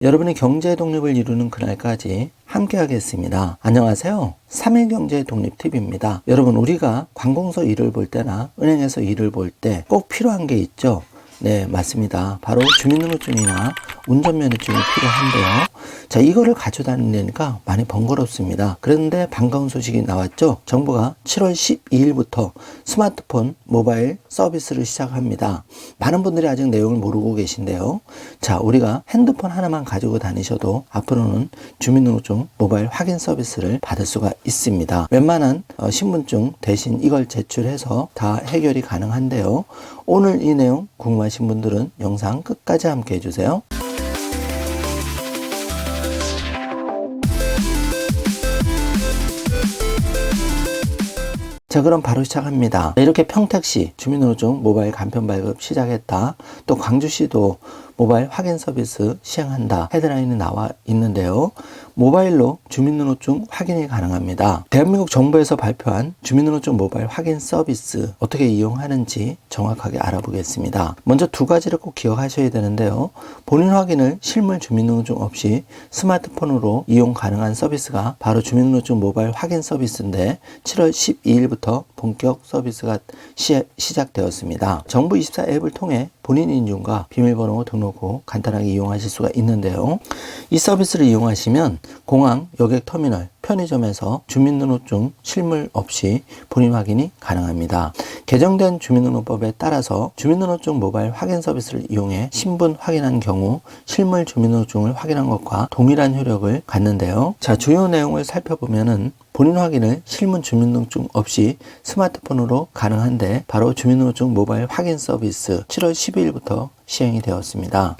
여러분의 경제 독립을 이루는 그날까지 함께 하겠습니다. 안녕하세요. 3일 경제 독립 팁입니다. 여러분, 우리가 관공서 일을 볼 때나 은행에서 일을 볼 때 꼭 필요한 게 있죠. 네, 맞습니다. 바로 주민등록증이나 운전면허증이 필요한데요. 자, 이거를 가져다니니까 많이 번거롭습니다. 그런데 반가운 소식이 나왔죠. 정부가 7월 12일부터 스마트폰 모바일 서비스를 시작합니다. 많은 분들이 아직 내용을 모르고 계신데요. 자, 우리가 핸드폰 하나만 가지고 다니셔도 앞으로는 주민등록증 모바일 확인 서비스를 받을 수가 있습니다. 웬만한 신분증 대신 이걸 제출해서 다 해결이 가능한데요. 오늘 이 내용 궁금하신 분들은 영상 끝까지 함께 해주세요. 자, 그럼 바로 시작합니다. 이렇게 평택시 주민등록증 모바일 간편 발급 시작했다. 또 광주시도 모바일 확인 서비스 시행한다. 헤드라인이 나와 있는데요. 모바일로 주민등록증 확인이 가능합니다. 대한민국 정부에서 발표한 주민등록증 모바일 확인 서비스 어떻게 이용하는지 정확하게 알아보겠습니다. 먼저 두 가지를 꼭 기억하셔야 되는데요. 본인 확인을 실물 주민등록증 없이 스마트폰으로 이용 가능한 서비스가 바로 주민등록증 모바일 확인 서비스인데 7월 12일부터 본격 서비스가 시작되었습니다. 정부24 앱을 통해 본인 인증과 비밀번호 등록 후 간단하게 이용하실 수가 있는데요. 이 서비스를 이용하시면 공항, 여객 터미널, 편의점에서 주민등록증 실물 없이 본인 확인이 가능합니다. 개정된 주민등록법에 따라서 주민등록증 모바일 확인 서비스를 이용해 신분 확인한 경우 실물 주민등록증을 확인한 것과 동일한 효력을 갖는데요. 자, 주요 내용을 살펴보면은 본인 확인을 실물 주민등록증 없이 스마트폰으로 가능한데 바로 주민등록증 모바일 확인 서비스 7월 12일부터 시행이 되었습니다.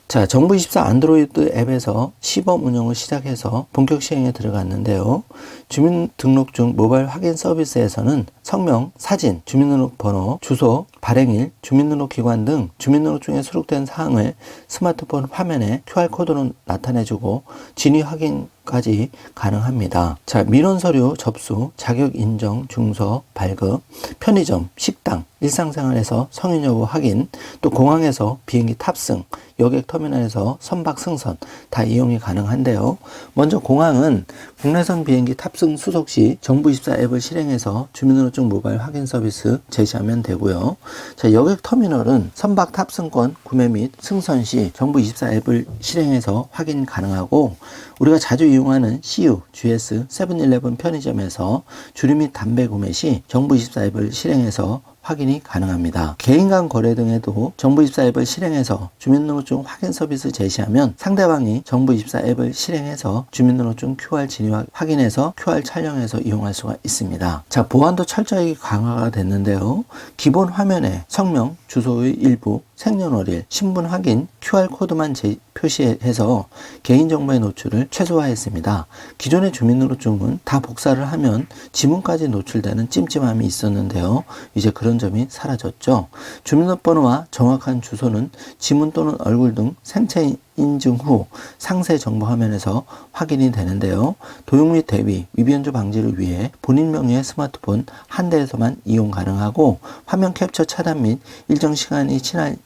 자, 정부24 안드로이드 앱에서 시범 운영을 시작해서 본격 시행에 들어갔는데요. 주민등록증 모바일 확인 서비스에서는 성명, 사진, 주민등록번호, 주소, 발행일, 주민등록기관 등 주민등록증에 수록된 사항을 스마트폰 화면에 QR코드로 나타내주고 진위 확인까지 가능합니다. 자, 민원 서류 접수, 자격 인정, 증서, 발급, 편의점, 식당, 일상생활에서 성인 여부 확인, 또 공항에서 비행기 탑승, 여객 터미널에서 선박 승선 다 이용이 가능한데요. 먼저 공항은 국내선 비행기 탑승 수속 시 정부24 앱을 실행해서 주민등록증 모바일 확인 서비스 제시하면 되고요. 자, 여객 터미널은 선박 탑승권 구매 및 승선 시 정부24 앱을 실행해서 확인 가능하고 우리가 자주 이용하는 CU, GS, 세븐일레븐 편의점에서 주류 및 담배 구매 시 정부24 앱을 실행해서 확인이 가능합니다. 개인 간 거래 등에도 정부24 앱을 실행해서 주민등록증 확인 서비스 제시하면 상대방이 정부24 앱을 실행해서 주민등록증 QR 진위 확인해서 QR 촬영해서 이용할 수가 있습니다. 자, 보안도 철저히 강화가 됐는데요. 기본 화면에 성명, 주소의 일부, 생년월일, 신분 확인, QR코드만 표시해서 개인정보의 노출을 최소화했습니다. 기존의 주민등록증은 다 복사를 하면 지문까지 노출되는 찜찜함이 있었는데요. 이제 그런 점이 사라졌죠. 주민등록번호와 정확한 주소는 지문 또는 얼굴 등 생체 인증 후 상세 정보 화면에서 확인이 되는데요. 도용 및 대위, 위변조 방지를 위해 본인 명의의 스마트폰 한 대에서만 이용 가능하고 화면 캡처 차단 및 일정 시간이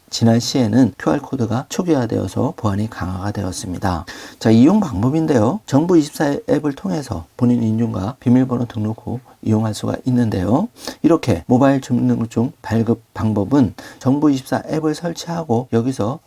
지날 시에는 QR코드가 초기화되어서 보안이 강화가 되었습니다. 자, 이용 방법인데요. 정부24 앱을 통해서 본인 인증과 비밀번호 등록 후 이용할 수가 있는데요. 이렇게 모바일 주민등록증 발급 방법은 정부24 앱을 설치하고 여기서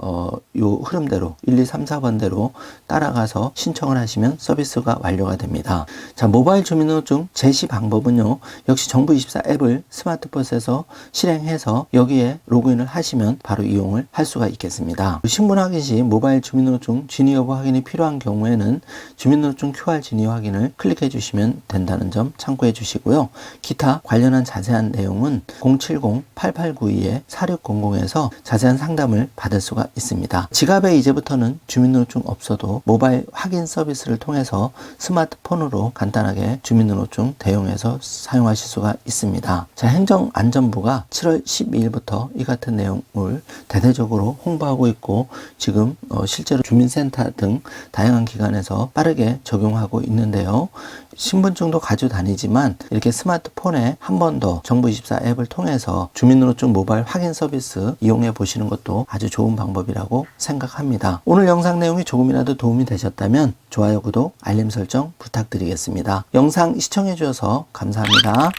요 흐름대로 1, 2, 3, 4번대로 따라가서 신청을 하시면 서비스가 완료가 됩니다. 자, 모바일 주민등록증 제시 방법은요. 역시 정부24 앱을 스마트폰에서 실행해서 여기에 로그인을 하시면 바로 이용을 할 수가 있겠습니다. 신분 확인 시 모바일 주민등록증 진위 여부 확인이 필요한 경우에는 주민등록증 QR 진위 확인을 클릭해 주시면 된다는 점 참고해 주시고요. 기타 관련한 자세한 내용은 070-8892-4600에서 자세한 상담을 받을 수가 있습니다. 지갑에 이제부터는 주민등록증 없어도 모바일 확인 서비스를 통해서 스마트폰으로 간단하게 주민등록증 대용해서 사용하실 수가 있습니다. 자, 행정안전부가 7월 12일부터 이 같은 내용을 대대적으로 홍보하고 있고 지금 실제로 주민센터 등 다양한 기관에서 빠르게 적용하고 있는데요. 신분증도 가져다니지만 이렇게 스마트폰에 한 번 더 정부24 앱을 통해서 주민등록증 모바일 확인 서비스 이용해 보시는 것도 아주 좋은 방법이라고 생각합니다. 오늘 영상 내용이 조금이라도 도움이 되셨다면 좋아요, 구독, 알림 설정 부탁드리겠습니다. 영상 시청해 주셔서 감사합니다.